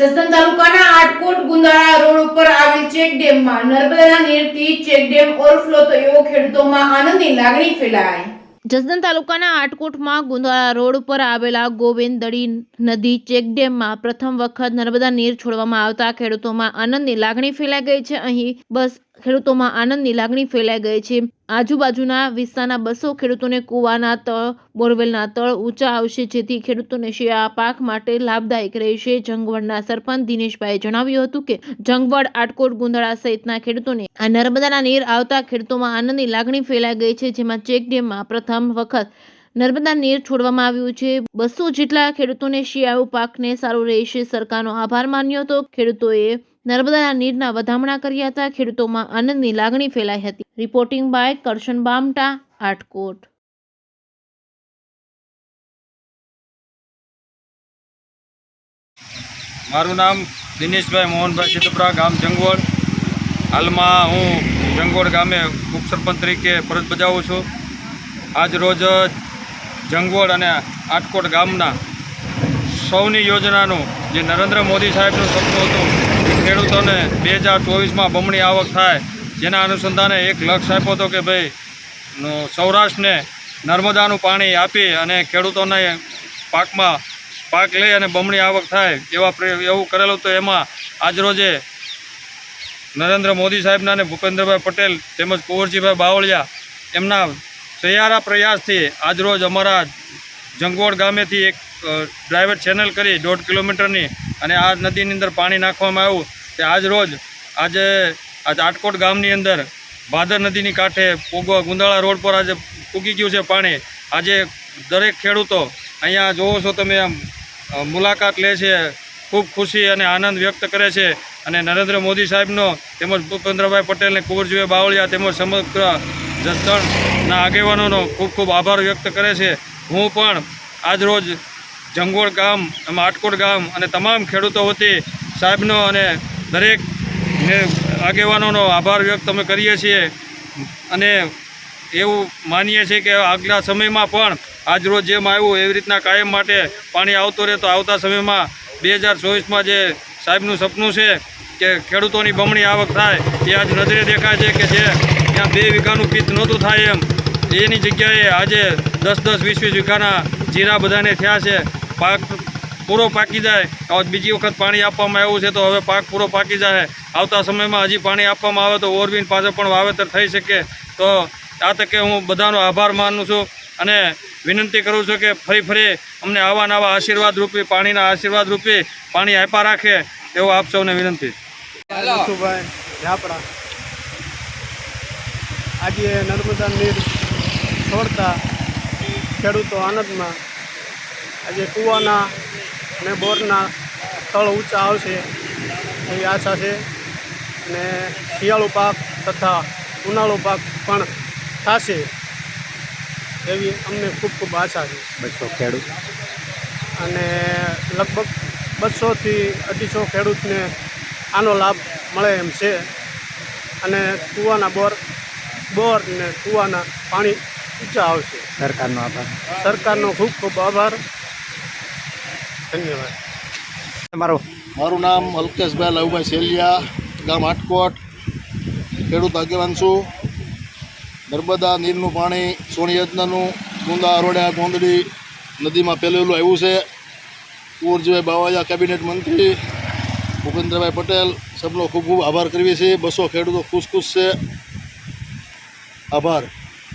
જસદણ તાલુકાના આટકોટ ગુંદાળા રોડ ઉપર આવેલ ચેકડેમમાં નર્મદાના નીરથી ચેકડેમ ઓવરફ્લો થયો, ખેડૂતોમાં આનંદની લાગણી ફેલાઈ। જસદણ તાલુકાના આટકોટમાં ગુંદાળા રોડ ઉપર આવેલા ગોવિંદડી નદી ચેકડેમમાં પ્રથમ વખત નર્મદા નીર છોડવામાં આવતા ખેડૂતોમાં આનંદની લાગણી ફેલાઈ ગઈ છે। અહીં બસ ખેડૂતોમાં આનંદની લાગણી ફેલાઈ ગઈ છે। આજુબાજુના વિસ્તારના 200 ખેડૂતોને કૂવાના તળ, બોરવેલના તળ ઊંચા આવશે, જેથી ખેડૂતોને શિયાળા પાક માટે લાભદાયક રહેશે। જંગવડના સરપંચ દિનેશભાઈએ જણાવ્યું હતું કે જંગવડ, આટકોટ, ગુંદાળા સહિતના ખેડૂતોને આ નર્મદાના નીર આવતા ખેડૂતોમાં આનંદની લાગણી ફેલાઈ ગઈ છે, જેમાં ચેકડેમમાં પ્રથમ વખત નર્મદા નીર છોડવામાં આવ્યું છે। 200 જેટલા ખેડૂતોને શિયાળુ પાકને સારું રહેશે। સરકારનો આભાર માન્યો હતો। ખેડૂતોએ નર્મદાના નીરના વધામણા કર્યા હતા। ખેડૂતોમાં આનંદની લાગણી ફેલાઈ હતી। Reporting by Karshan Bamta, Atkot. મારું નામ દિનેશભાઈ મોહનભાઈ સિતપરા, ગામ જંગવડ। હાલમાં હું જંગવડ ગામે ઉપસરપંચ તરીકે ફરજ બજાવું છું। આજ રોજ જંગવડ અને આટકોટ ગામના સૌની યોજનાનું જે નરેન્દ્ર મોદી સાહેબનું સપનું હતું કે ખેડૂતોને 2024માં બમણી આવક થાય, જેના અનુસંધાને એક લક્ષ્ય આપ્યો હતો કે ભાઈ સૌરાષ્ટ્રને નર્મદાનું પાણી આપી અને ખેડૂતોને પાક લઈ અને બમણી આવક થાય એવું કરેલું હતું। એમાં આજરોજે નરેન્દ્ર મોદી સાહેબના અને ભૂપેન્દ્રભાઈ પટેલ તેમજ કુંવરજીભાઈ બાવળિયા એમના સહિયારા પ્રયાસથી આજરોજ અમારા જંગવડ ગામેથી એક ડ્રાઇવર ચેનલ કરી 1.5 કિલોમીટરની અને આ નદીની અંદર પાણી નાખવામાં આવ્યું। તે આજે આટકોટ ગામની અંદર ભાદર નદીની કાંઠે ગુંદાળા રોડ પર આજે પૂગી ગયું છે પાણી। આજે દરેક ખેડૂતો અહીંયા જોવો છો તમે આમ મુલાકાત લે છે, ખૂબ ખુશી અને આનંદ વ્યક્ત કરે છે અને નરેન્દ્ર મોદી સાહેબનો તેમજ ભૂપેન્દ્રભાઈ પટેલ અને કુંવરજીભાઈ બાવળિયા તેમજ સમગ્ર જસદણના આગેવાનોનો ખૂબ ખૂબ આભાર વ્યક્ત કરે છે। હું પણ આજરોજ જંગવડ ગામ, આટકોટ ગામ અને તમામ ખેડૂતો વતી સાહેબનો અને દરેક આગેવાનોનો આભાર વ્યક્ત અમે કરીએ છીએ અને એવું માનીએ છીએ કે આગલા સમયમાં પણ આજરોજ જેમ આવ્યું એવી રીતના કાયમ માટે પાણી આવતું રહે, તો આવતા સમયમાં 2024માં જે સાહેબનું સપનું છે કે ખેડૂતોની બમણી આવક થાય એ આજ નજરે દેખાય છે કે જે ત્યાં 2 વીઘાનું પિત્ત નહોતું થાય એની જગ્યાએ આજે 10-10, 20-20 વીઘાના જીરા બધાને થયા છે। પાક પૂરો પાકી જાય તો બીજી વખત પાણી આપવામાં આવ્યું છે, તો હવે પાક પૂરો પાકી જાય। આવતા સમયમાં હજી પાણી આપવામાં આવે તો ઓરબીન પાછળ પણ વાવેતર થઈ શકે। તો આ તકે હું બધાનો આભાર માનું છું અને વિનંતી કરું છું કે ફરી અમને આવા નવા આશીર્વાદ રૂપી, પાણીના આશીર્વાદ રૂપી પાણી આપ્યા રાખે એવો આપ સૌને વિનંતી। આજે નર્મદા નીર છોડતા ખેડૂતો આનંદમાં, આજે કૂવાના અને બોરના તળ ઊંચા આવશે એવી આશા છે અને શિયાળુ પાક તથા ઉનાળુ પાક પણ થશે એવી અમને ખૂબ ખૂબ આશા છે। 200 ખેડૂત અને લગભગ 200થી 250 ખેડૂતને આનો લાભ મળે એમ છે અને કૂવાના બોર ને કૂવાના પાણી ઊંચા આવશે। સરકારનો આભાર। સરકારનો ખૂબ ખૂબ આભાર, ધન્યવાદ। મારું નામ અલ્કેશભાઈ લવભાઈ સેલિયા, ગામ આટકોટ, ખેડૂત આગેવાન છું। નર્મદા નીરનું પાણી સોની યોજનાનું ગુંદાળા રોડે ગોંદડી નદીમાં પેલેલું આવ્યું છે। કુંવરજીભાઈ બાવળિયા કેબિનેટ મંત્રી, ભૂપેન્દ્રભાઈ પટેલ સબનો ખૂબ ખૂબ આભાર કરીએ છીએ। 200 ખેડૂતો ખુશ છે। આભાર।